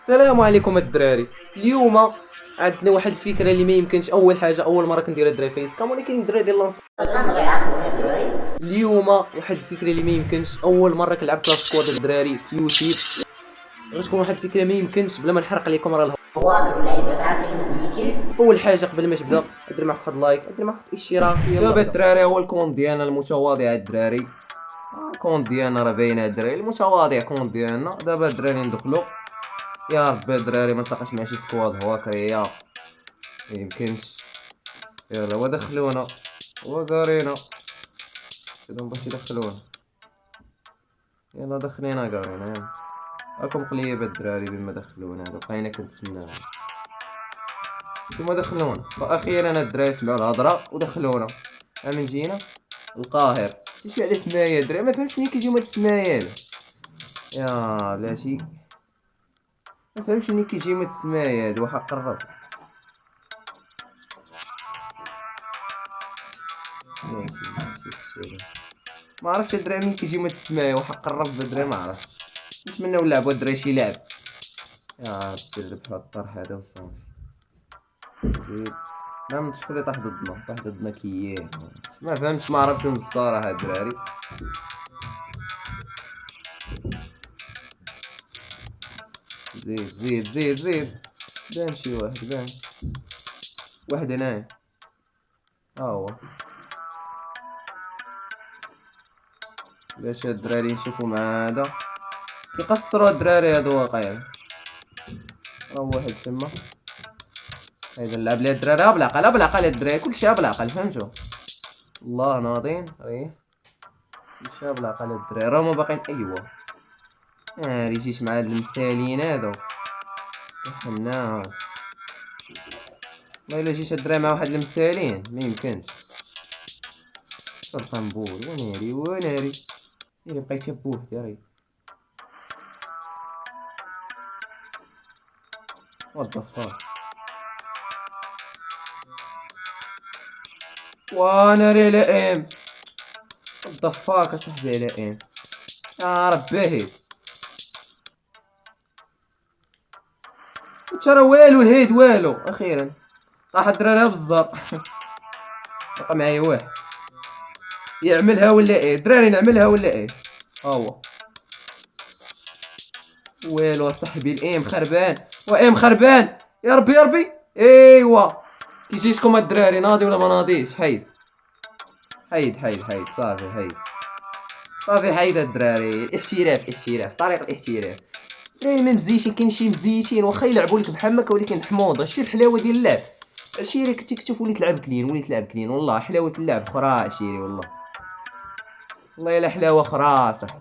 السلام عليكم الدراري. اليوم عندنا واحد الفكره اللي ما يمكنش. اول حاجه اول مره كنديرها الدراري فيس كام، ولكن الدراري ديال لانس اليوم واحد الفكره اللي ما يمكنش. اول مره كنلعب كلاس سكواد الدراري في يوتيوب. غتكون واحد الفكره ما يمكنش بلا ما نحرق عليكم راه واضح اللعيبه عارفين مزيتين. اول حاجه قبل ما تبدا ادير معك واحد لايك، ادير معك واحد الاشتراك، ويلا دابا بدا. الدراري هو الكونت ديالنا المتواضع الدراري. الكونت ديالنا راه باينه الدراري المتواضع كونت ديالنا. دابا الدراري ندخلو. يا ربي الدراري ما نتلاقاش مع شي سكواد هواكريه ميمكنش. يلا ودخلونا وقارينا كدا باش يدخلونا. يلا دخلينا قارينا يلا. راكم قليبه الدراري بما دخلونا. هذا بقينا كنتسناو ثم دخلونا، واخيرا الدراري سمعوا الهضره ودخلونا. من جينا القاهر تيشي على سمايا الدراري. ما فهمتش منين كيجيو هاد السمايا يا بلاتي. ما فهمتش منين كيجيو هاد السمايا هادو. واحد قرب ماشي هادشي. ما عرفتش الدراري منين كيجيو هاد السمايا. واحد قرب الدراري ما عرفتش. نتمنىو نلعبوا الدراري شي لعب. يا سير بحال الطرح هذا وصافي. زيد نعم شكون اللي طاح ضدنا كياه. ما فهمتش ما عرفتش الصراحه الدراري. زيد بان شي واحد بان. واحد هنايا ها هو. باش هاد الدراري نشوفو مع هذا كيقصروا الدراري هادو واقيلا. راه واحد تما. هيدا نلعب ليه الدراري بالعقل بالعقل الدراري كلشي بالعقل فهمتو. الله ناضين ريه كلشي بالعقل الدراري. راهما باقيين ايوا. يجيش مع هاد المسالين هادو حناش. والله الا جيت الدراري مع واحد المسالين ما يمكنش. القنبول وناري وناري. بقيت بوحدي راه. وات ذا فاك. وانا راه لا ام. وات ذا فاك اصاحبي على ام. يا ربي ترى والو الهيد والو. اخيرا طاح الدراري بالزر. بقى معايا واحد يعملها ولا ايه دراري نعملها ولا ايه. ها هو والو صاحبي الام خربان وام خربان. يا ربي يا ربي. ايوا كيجيشكم الدراري ناضي ولا ما ناضيش. حيد صافي حيد. صافي حيد الدراري. الاحتراف طريق الاحتراف. الدراري ما مزيتين كاين شي مزيتين واخا يلعبوا لك بحال هكا ولكن حموضه. هادشي الحلاوه ديال اللعب. عشيري كنتي كتشوف وليت تلعب كلين والله حلاوه اللعب اخرى عشيري والله. والله الا حلاوه اخرى صح.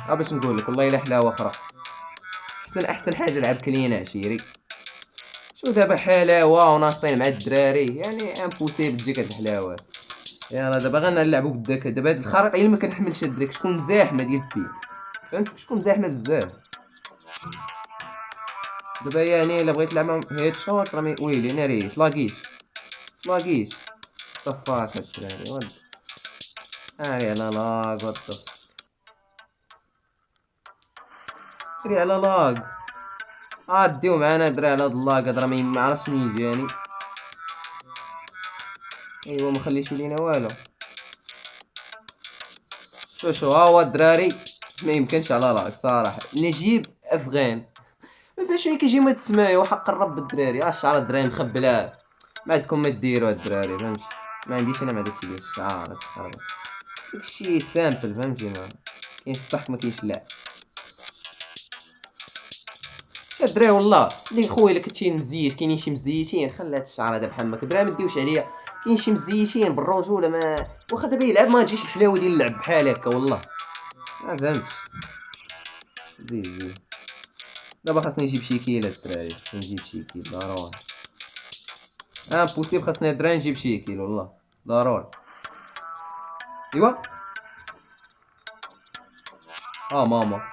باش نقول لك والله الا حلاوه اخرى. احسن حاجه لعب كلين عشيري. شو دابا حلاوه وناشطين مع الدراري يعني امبوسيبل تجيك هاد الحلاوه. يلا دابا غنلعبوا بالذكاء. دابا هاد الخريطه الا ما كنحملش الدريك شكون مزاحمه ديال البيك. فهمت شكون مزاحمه بزاف. دابا يعني الا بغيت نلعب معاهم هيد شوت راه ويلي ناري تلاقيش طفاك الدراري ود. ناري على لاغ ود. دري على لاغ. ديو معانا دري على هاد اللاغ هاد راه ما عرفتش منين جاني. ايوا ما خليتو لينا والو. شو ها هو الدراري. ما يمكنش على لاغ صراحه نجيب افغان. ما فاش وين كيجي ما تسمعي وحق الرب الدراري. الشعر الدراري مخبلات. ما عندكم ما ديروا الدراري فهمتي. ما عنديش انا مع داكشي ديال الشعر تخرب. داكشي سامبل فهمتي. ما كاينش الضحك ما كاينش اللعب. شاد الدراري والله اللي خويا الا كنتي مزيت كاينين شي مزيتين خلي هاد الشعر هذا بحال هكا الدراري ما ديوش عليا. كاين شي مزيتين بالرجوله ما واخا دابا يلعب ما تجيش الحلاوه ديال اللعب بحال هكا والله. ما فهمتش. زيد دابا خاصني نجيب شي كيل الدراري. خاصني نجيب شي كيل ضروري. بوسيبل خاصني الدراري نجيب شي كيل والله ضروري. ايوا ماما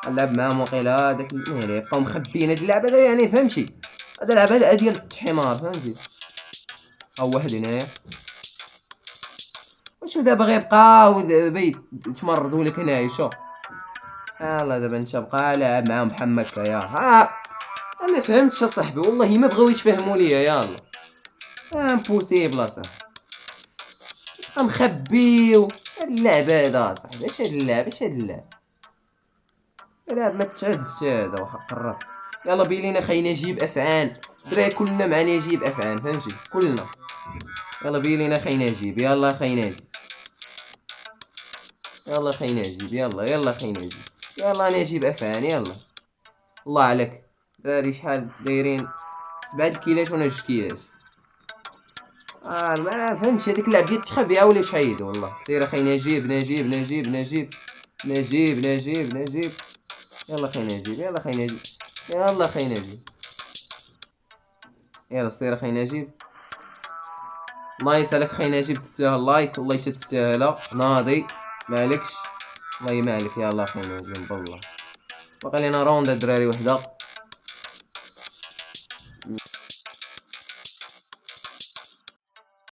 نلعب معاهم وقيلا داك المهري يبقاو مخبيين. هاد اللعبه هذا يعني فهمتي. هاد اللعبه هذا ديال الحمار فهمتي. واحد هنايا. وشو دابا غيبقاو دابا يتمردوا لك هنايا شو. يلا دابا انت بقى لعب معاهم بحال هكا يا ها. ما فهمتش اصاحبي والله ما بغاو يتفهموا ليا. يلا امبوسيبل اصاحبي، تبقى مخبي اش هاد اللعب هذا اصاحبي؟ اش هاد اللعب؟ اش هاد اللعب؟ لا ما تعزفتش هذا وحق الرب. يلا بيلينا خلينا نجيب افعان دراري، كلنا معنا نجيب افعان فهمتي كلنا. يلا بيلينا خلينا نجيب، يلا خلينا نجيب، يلا خلينا نجيب، يلا خلينا نجيب، يلا انا نجيب افعان. يلا الله عليك دراري شحال دايرين؟ 7 الكيلات وانا 2 كيلات. ما فهمتش هذيك اللعب ديال التخبيه ولا شحال والله. سير خلينا نجيب. يلا خلينا نجيب، يلا خلينا نجيب. يلا سير خلينا نجيب. الله يسالك خلينا نجيب، تستاهل لايك والله حتى تستاهلها ناضي مالكش. والله ما عليك. يلا خلينا نجيب بالله. باقي لينا روندا دراري وحده.